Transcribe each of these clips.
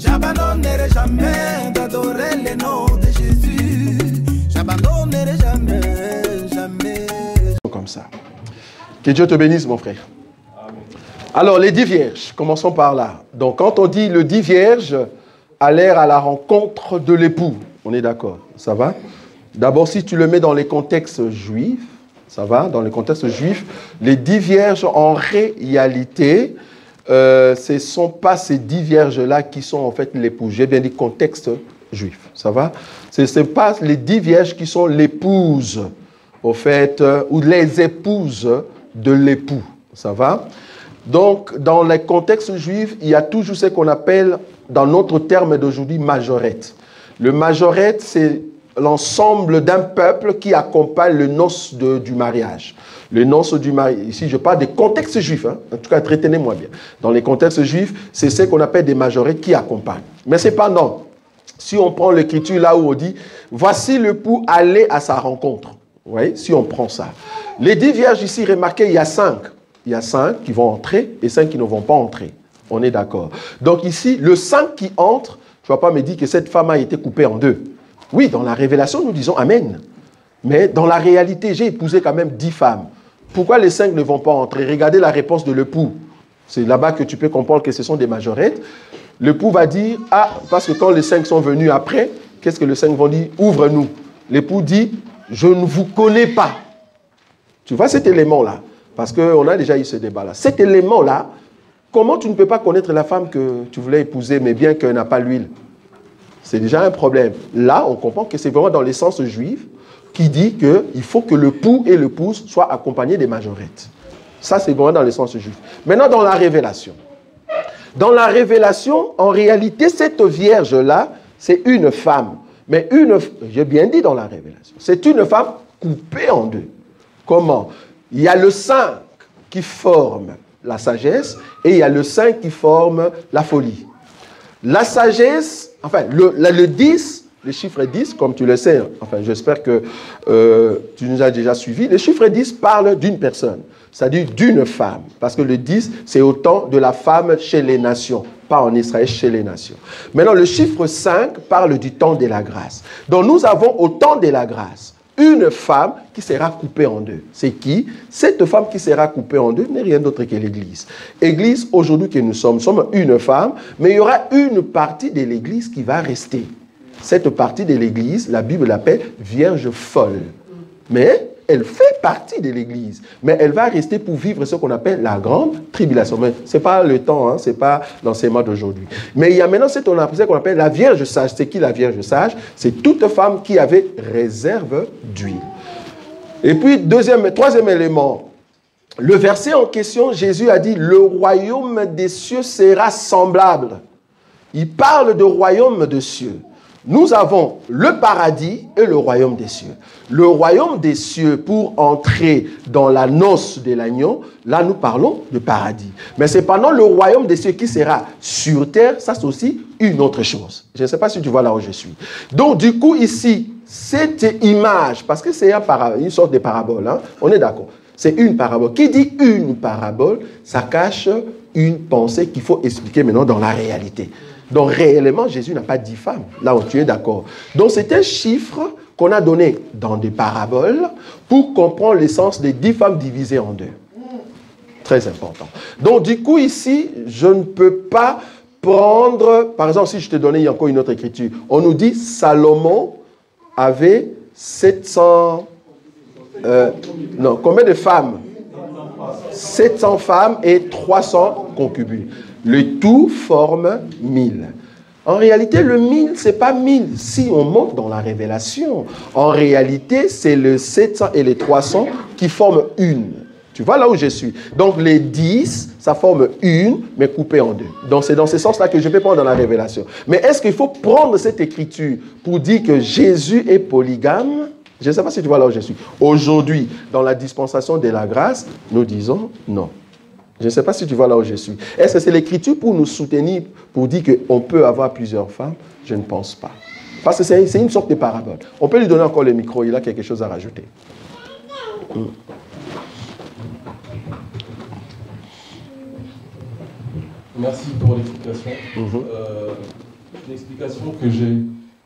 J'abandonnerai jamais d'adorer le nom de Jésus. J'abandonnerai jamais, jamais. Comme ça. Que Dieu te bénisse, mon frère. Amen. Alors, les 10 vierges, commençons par là. Donc, quand on dit le 10 vierges, allèrent à la rencontre de l'époux. On est d'accord, ça va? D'abord, si tu le mets dans les contextes juifs, ça va? Dans les contextes juifs, les 10 vierges, en réalité, ce ne sont pas ces 10 vierges-là qui sont en fait l'épouse. J'ai bien dit contexte juif, ça va? Ce n'est pas les 10 vierges qui sont l'épouse, au fait, ou les épouses de l'époux, ça va? Donc, dans les contextes juifs, il y a toujours ce qu'on appelle, dans notre terme d'aujourd'hui, majorette. Le majorette, c'est l'ensemble d'un peuple qui accompagne le noce du mariage. Le noce du mariage, ici je parle des contextes juifs, hein. En tout cas, retenez-moi bien. Dans les contextes juifs, c'est ce qu'on appelle des majorettes qui accompagnent. Mais cependant, si on prend l'écriture là où on dit, voici l'époux allé à sa rencontre. Vous voyez, si on prend ça. Les 10 vierges ici, remarquez, il y a 5. Il y a 5 qui vont entrer et 5 qui ne vont pas entrer. On est d'accord. Donc ici, le 5 qui entre, tu ne vas pas me dire que cette femme a été coupée en 2. Oui, dans la révélation, nous disons Amen. Mais dans la réalité, j'ai épousé quand même 10 femmes. Pourquoi les 5 ne vont pas entrer? Regardez la réponse de l'époux. C'est là-bas que tu peux comprendre que ce sont des majorettes. L'époux va dire, ah, parce que quand les 5 sont venus après, qu'est-ce que les 5 vont dire? Ouvre-nous. L'époux dit, je ne vous connais pas. Tu vois cet élément-là? Parce qu'on a déjà eu ce débat-là. Cet élément-là, comment tu ne peux pas connaître la femme que tu voulais épouser, mais bien qu'elle n'a pas l'huile? C'est déjà un problème. Là, on comprend que c'est vraiment dans l'essence juive qui dit qu'il faut que l'époux et l'épouse soient accompagnés des majorettes. Ça, c'est vraiment dans l'essence juive. Maintenant, dans la révélation. Dans la révélation, en réalité, cette vierge-là, c'est une femme. Mais j'ai bien dit dans la révélation, c'est une femme coupée en 2. Comment? Il y a le 5 qui forme la sagesse et il y a le 5 qui forme la folie. La sagesse, enfin, le 10, le chiffre 10, comme tu le sais, enfin, j'espère que tu nous as déjà suivis, le chiffre 10 parle d'une personne, c'est-à-dire d'une femme, parce que le 10, c'est autant de la femme chez les nations, pas en Israël, chez les nations. Maintenant, le chiffre 5 parle du temps de la grâce. Donc, nous avons au temps de la grâce une femme qui sera coupée en 2. C'est qui? Cette femme qui sera coupée en 2 n'est rien d'autre que l'Église. Église, aujourd'hui que nous sommes une femme, mais il y aura une partie de l'Église qui va rester. Cette partie de l'Église, la Bible l'appelle Vierge folle. Mais elle fait partie de l'Église. Mais elle va rester pour vivre ce qu'on appelle la grande tribulation. Mais ce n'est pas le temps, hein, ce n'est pas l'enseignement d'aujourd'hui. Mais il y a maintenant ce qu'on appelle la Vierge sage. C'est qui la Vierge sage? C'est toute femme qui avait réserve d'huile. Et puis, troisième élément. Le verset en question, Jésus a dit, le royaume des cieux sera semblable. Il parle de royaume des cieux. Nous avons le paradis et le royaume des cieux. Le royaume des cieux, pour entrer dans la noce de l'agneau, là nous parlons de paradis. Mais cependant, le royaume des cieux qui sera sur terre, ça c'est aussi une autre chose. Je ne sais pas si tu vois là où je suis. Donc du coup ici, cette image, parce que c'est une sorte de parabole, hein, on est d'accord. C'est une parabole. Qui dit une parabole, ça cache une pensée qu'il faut expliquer maintenant dans la réalité. Donc, réellement, Jésus n'a pas 10 femmes. Là où tu es d'accord. Donc, c'est un chiffre qu'on a donné dans des paraboles pour comprendre l'essence des 10 femmes divisées en 2. Très important. Donc, du coup, ici, je ne peux pas prendre... Par exemple, si je te donnais encore une autre écriture, on nous dit Salomon avait 700... non, combien de femmes? 700 femmes et 300 concubines. Le tout forme 1000. En réalité, le 1000, ce n'est pas 1000. Si on monte dans la révélation, en réalité, c'est le 700 et les 300 qui forment une. Tu vois là où je suis. Donc, les 10, ça forme une, mais coupée en 2. Donc, c'est dans ce sens-là que je peux prendre dans la révélation. Mais est-ce qu'il faut prendre cette écriture pour dire que Jésus est polygame? Je ne sais pas si tu vois là où je suis. Aujourd'hui, dans la dispensation de la grâce, nous disons non. Je ne sais pas si tu vois là où je suis. Est-ce que c'est l'écriture pour nous soutenir, pour dire qu'on peut avoir plusieurs femmes? Je ne pense pas. Parce que c'est une sorte de parabole. On peut lui donner encore le micro, il a quelque chose à rajouter. Merci pour l'explication. une explication que j'ai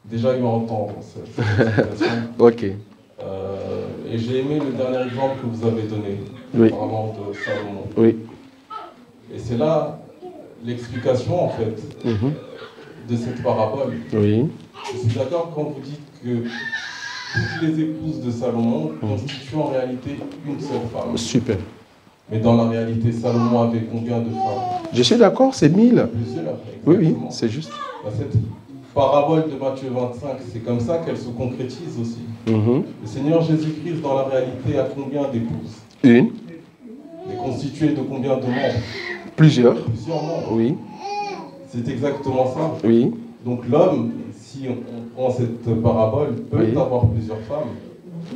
déjà eu à entendre. Cette explication. Ok. Et j'ai aimé le dernier exemple que vous avez donné, Oui. parlant de Salomon. Oui. Et c'est là l'explication, en fait, de cette parabole. Oui. Je suis d'accord quand vous dites que toutes les épouses de Salomon constituent en réalité une seule femme. Super. Mais dans la réalité, Salomon avait combien de femmes? Je suis d'accord, c'est 1000. Plusieurs. Oui, oui, Exactement. c'est juste. Cette parabole de Matthieu 25, c'est comme ça qu'elle se concrétise aussi. Le Seigneur Jésus-Christ, dans la réalité, a combien d'épouses? Une. Et constitué de combien de membres? Plusieurs. Plusieurs membres. Oui. C'est exactement ça. Oui. Donc l'homme, si on prend cette parabole, peut avoir plusieurs femmes.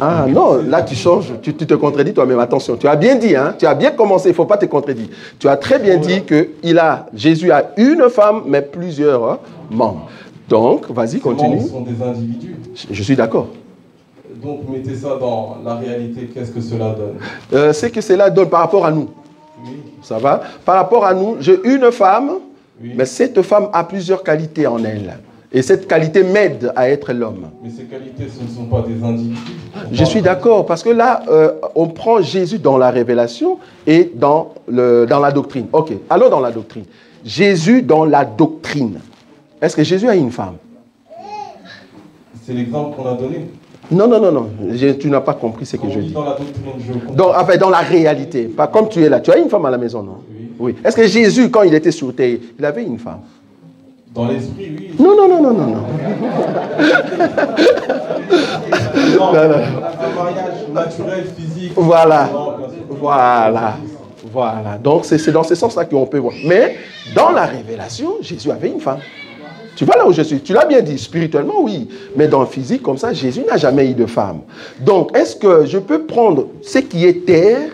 Ah non, là tu changes, tu te contredis toi-même. Attention, tu as bien dit, hein, tu as bien commencé, il ne faut pas te contredire. Tu as très bien dit que Jésus a une femme, mais plusieurs membres. Donc, vas-y, continue. Ces membres sont des individus. Je suis d'accord. Donc, mettez ça dans la réalité, qu'est-ce que cela donne? C'est que cela donne par rapport à nous. Oui. Ça va? Par rapport à nous, j'ai une femme, Oui. mais cette femme a plusieurs qualités en elle. Et cette qualité m'aide à être l'homme. Mais ces qualités, ce ne sont pas des individus. Je suis d'accord, parce que là, on prend Jésus dans la révélation et dans la doctrine. Ok, allons dans la doctrine. Jésus dans la doctrine. Est-ce que Jésus a une femme? C'est l'exemple qu'on a donné. Non, non, non, non. Tu n'as pas compris ce que je dis. Dans la doctrine, je comprends. Dans la réalité. Pas comme tu es là. Tu as une femme à la maison, non? Oui. Oui. Est-ce que Jésus, quand il était sur terre, il avait une femme? Dans l'esprit, oui. Non, non, non, non, non, non. Non, un mariage naturel, physique. Voilà. Non, bien sûr. Voilà. Voilà. Donc, c'est dans ce sens-là qu'on peut voir. Mais, dans la révélation, Jésus avait une femme. Tu vois là où je suis? Tu l'as bien dit, spirituellement, oui. Mais dans le physique, comme ça, Jésus n'a jamais eu de femme. Donc, est-ce que je peux prendre ce qui est terre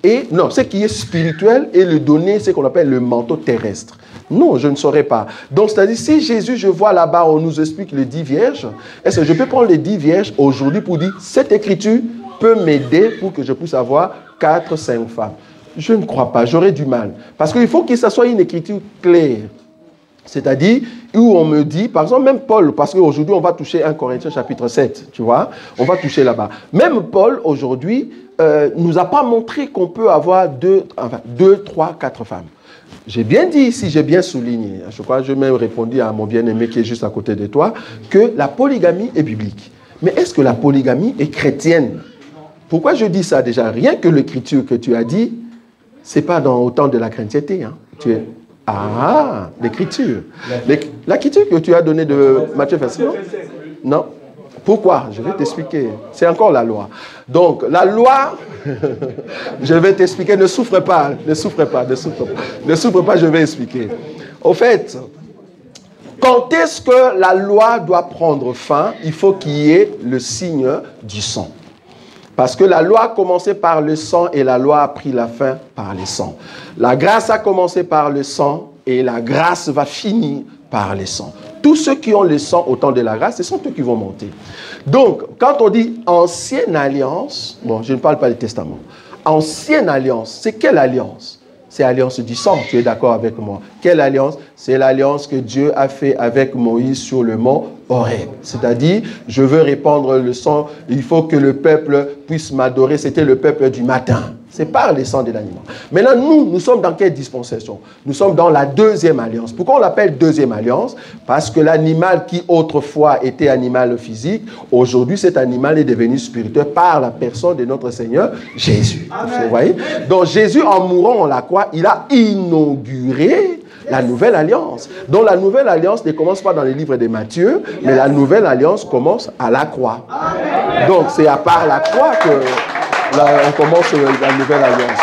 ce qui est spirituel et le donner ce qu'on appelle le manteau terrestre? Non, je ne saurais pas. Donc, c'est-à-dire, si Jésus, je vois là-bas, on nous explique les 10 vierges, est-ce que je peux prendre les 10 vierges aujourd'hui pour dire, cette écriture peut m'aider pour que je puisse avoir 4, 5 femmes? Je ne crois pas, j'aurais du mal. Parce qu'il faut que ça soit une écriture claire. C'est-à-dire, où on me dit, par exemple, même Paul, parce qu'aujourd'hui, on va toucher 1 Corinthiens chapitre 7, tu vois, on va toucher là-bas. Même Paul, aujourd'hui, nous a pas montré qu'on peut avoir 2, 3, 4 femmes. J'ai bien dit ici, j'ai bien souligné, je crois que j'ai même répondu à mon bien-aimé qui est juste à côté de toi, que la polygamie est biblique. Mais est-ce que la polygamie est chrétienne? Pourquoi je dis ça déjà? Rien que l'écriture que tu as dit, ce n'est pas dans autant de la chrétienté. Hein. L'écriture. L'écriture que tu as donnée de Matthieu 25. Non. Pourquoi? Je vais t'expliquer. C'est encore la loi. Donc, la loi, je vais t'expliquer. Ne souffre pas, ne souffre pas, ne souffre pas. Ne souffre pas, je vais expliquer. Au fait, quand est-ce que la loi doit prendre fin? Il faut qu'il y ait le signe du sang. Parce que la loi a commencé par le sang et la loi a pris la fin par le sang. La grâce a commencé par le sang et la grâce va finir par le sang. Tous ceux qui ont le sang au temps de la grâce, ce sont eux qui vont monter. Donc, quand on dit ancienne alliance, bon, je ne parle pas du testament. Ancienne alliance, c'est quelle alliance? C'est l'alliance du sang, tu es d'accord avec moi? Quelle alliance? C'est l'alliance que Dieu a fait avec Moïse sur le mont Horeb. C'est-à-dire, je veux répandre le sang, il faut que le peuple puisse m'adorer. C'était le peuple du matin. C'est par le sang de l'animal. Maintenant, nous sommes dans quelle dispensation? Nous sommes dans la deuxième alliance. Pourquoi on l'appelle deuxième alliance? Parce que l'animal qui autrefois était animal physique, aujourd'hui cet animal est devenu spirituel par la personne de notre Seigneur Jésus. Vous voyez? Donc Jésus, en mourant, on la croit, il a inauguré la nouvelle alliance. Donc la nouvelle alliance ne commence pas dans les livres de Matthieu, mais la nouvelle alliance commence à la croix. Donc c'est à part la croix que on commence la nouvelle alliance.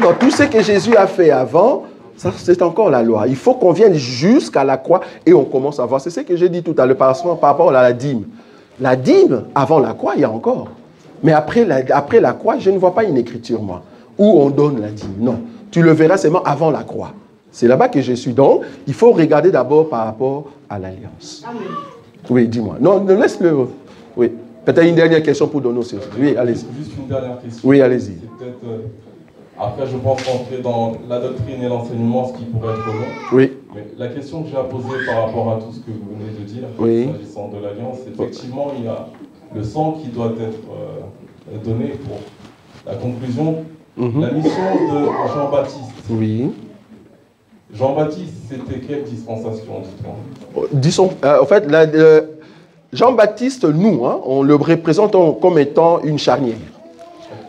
Donc tout ce que Jésus a fait avant, c'est encore la loi. Il faut qu'on vienne jusqu'à la croix et on commence à voir. C'est ce que j'ai dit tout à l'heure par rapport à la dîme. La dîme, avant la croix, il y a encore. Mais après la croix, je ne vois pas une écriture, moi, où on donne la dîme. Non, tu le verras seulement avant la croix. C'est là-bas que je suis. Donc, il faut regarder d'abord par rapport à l'alliance. Oui, dis-moi. Non, laisse-le. Oui. Peut-être une dernière question pour donner aussi. Oui, allez-y. Juste une dernière question. Oui, allez-y. Après, je pense rentrer dans la doctrine et l'enseignement, ce qui pourrait être long. Oui. Mais la question que j'ai à poser par rapport à tout ce que vous venez de dire, s'agissant de l'Alliance, effectivement, il y a le sang qui doit être donné pour la conclusion. La mission de Jean-Baptiste. Oui. Jean-Baptiste, c'était quelle dispensation, dites-moi? Disons, en fait, Jean-Baptiste, nous, hein, on le représente comme étant une charnière.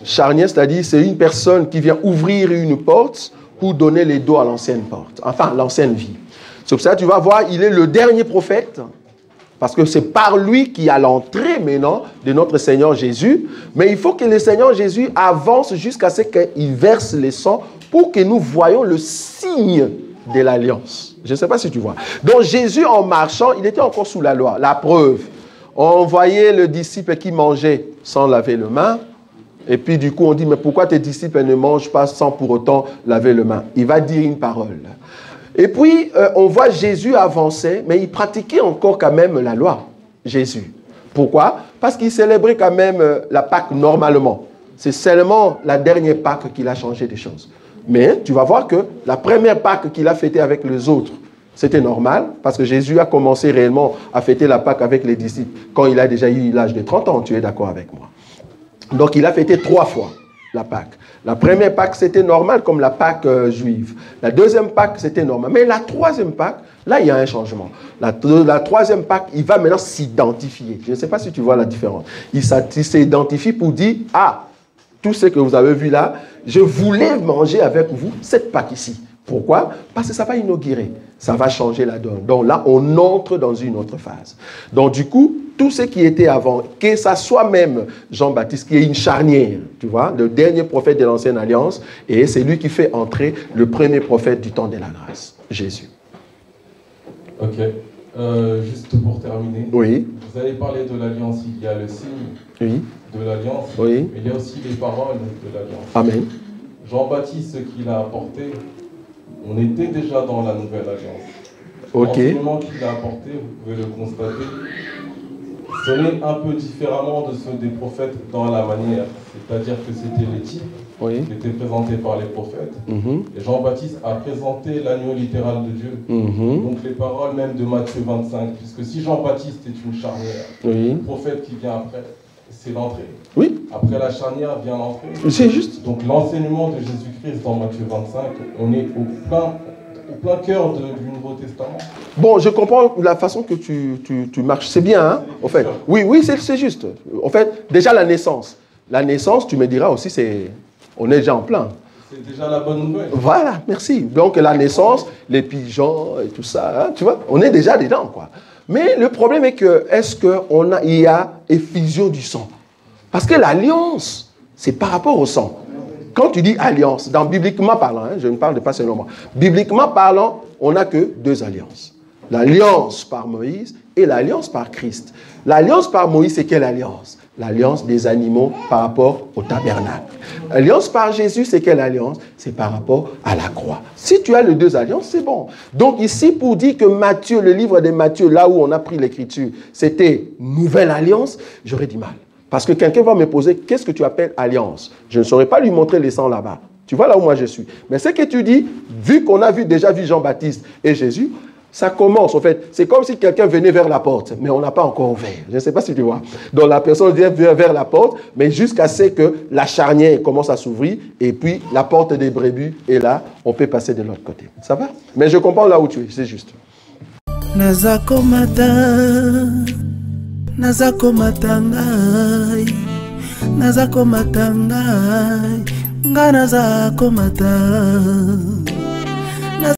Charnière, c'est-à-dire c'est une personne qui vient ouvrir une porte pour donner les dos à l'ancienne porte, enfin l'ancienne vie. C'est pour ça que tu vas voir, il est le dernier prophète, parce que c'est par lui qu'il y a l'entrée maintenant de notre Seigneur Jésus. Mais il faut que le Seigneur Jésus avance jusqu'à ce qu'il verse les sangs pour que nous voyions le signe de l'alliance. Je ne sais pas si tu vois. Donc Jésus, en marchant, il était encore sous la loi. La preuve, on voyait le disciple qui mangeait sans laver les mains. Et puis du coup, on dit, mais pourquoi tes disciples ne mangent pas sans pour autant laver les mains? Il va dire une parole. Et puis, on voit Jésus avancer, mais il pratiquait encore quand même la loi, Jésus. Pourquoi? Parce qu'il célébrait quand même la Pâque normalement. C'est seulement la dernière Pâque qu'il a changé des choses. Mais tu vas voir que la première Pâque qu'il a fêtée avec les autres, c'était normal, parce que Jésus a commencé réellement à fêter la Pâque avec les disciples quand il a déjà eu l'âge de 30 ans, tu es d'accord avec moi? Donc il a fêté 3 fois la Pâque. La première Pâque, c'était normal comme la Pâque juive. La deuxième Pâque, c'était normal. Mais la troisième Pâque, là, il y a un changement. La troisième Pâque, il va maintenant s'identifier. Je ne sais pas si tu vois la différence. Il s'identifie pour dire, ah, tout ce que vous avez vu là, je voulais manger avec vous cette Pâque ici. Pourquoi? Parce que ça va inaugurer, ça va changer la donne. Donc là, on entre dans une autre phase. Donc du coup, tout ce qui était avant, que ça soit même Jean-Baptiste, qui est une charnière, tu vois, le dernier prophète de l'Ancienne Alliance, et c'est lui qui fait entrer le premier prophète du temps de la grâce, Jésus. Ok. Juste pour terminer, oui. Vous avez parlé de l'Alliance, il y a le signe de l'Alliance, oui. Mais il y a aussi les paroles de l'Alliance. Amen. Jean-Baptiste, ce qu'il a apporté, on était déjà dans la Nouvelle Alliance. Ok. L'enseignement qu'il a apporté, vous pouvez le constater, sonnait un peu différemment de ceux des prophètes dans la manière. C'est-à-dire que c'était les types qui étaient présentés par les prophètes. Et Jean-Baptiste a présenté l'agneau littéral de Dieu. Donc les paroles même de Matthieu 25. Puisque si Jean-Baptiste est une charnière, le prophète qui vient après, c'est l'entrée. Oui. Après la charnière vient l'entrée. C'est juste. Donc l'enseignement de Jésus-Christ dans Matthieu 25, on est au plein cœur du Nouveau Testament. Bon, je comprends la façon que tu marches. C'est bien, hein, en fait. Oui, c'est juste. En fait, déjà la naissance. La naissance, tu me diras aussi, on est déjà en plein. C'est déjà la bonne nouvelle. Voilà, merci. Donc la naissance, les pigeons et tout ça, hein, tu vois, on est déjà dedans, quoi. Mais le problème est que, il y a effusion du sang? Parce que l'alliance, c'est par rapport au sang. Quand tu dis alliance, bibliquement parlant, hein, je ne parle de pas seulement moi, bibliquement parlant, on n'a que 2 alliances. L'alliance par Moïse et l'alliance par Christ. L'alliance par Moïse, c'est quelle alliance? L'alliance des animaux par rapport au tabernacle. L'alliance par Jésus, c'est quelle alliance? C'est par rapport à la croix. Si tu as les 2 alliances, c'est bon. Donc ici, pour dire que Matthieu, le livre de Matthieu, là où on a pris l'écriture, c'était nouvelle alliance, j'aurais du mal. Parce que quelqu'un va me poser, qu'est-ce que tu appelles alliance? Je ne saurais pas lui montrer les sangs là-bas. Tu vois là où moi je suis. Mais ce que tu dis, vu qu'on a déjà vu Jean-Baptiste et Jésus, ça commence en fait. C'est comme si quelqu'un venait vers la porte, mais on n'a pas encore ouvert. Je ne sais pas si tu vois. Donc la personne vient vers la porte, mais jusqu'à ce que la charnière commence à s'ouvrir, et puis la porte des brebis est là, on peut passer de l'autre côté. Ça va? Mais je comprends là où tu es, c'est juste. Nazako matangai, nazako matangai, nga nazako matangai.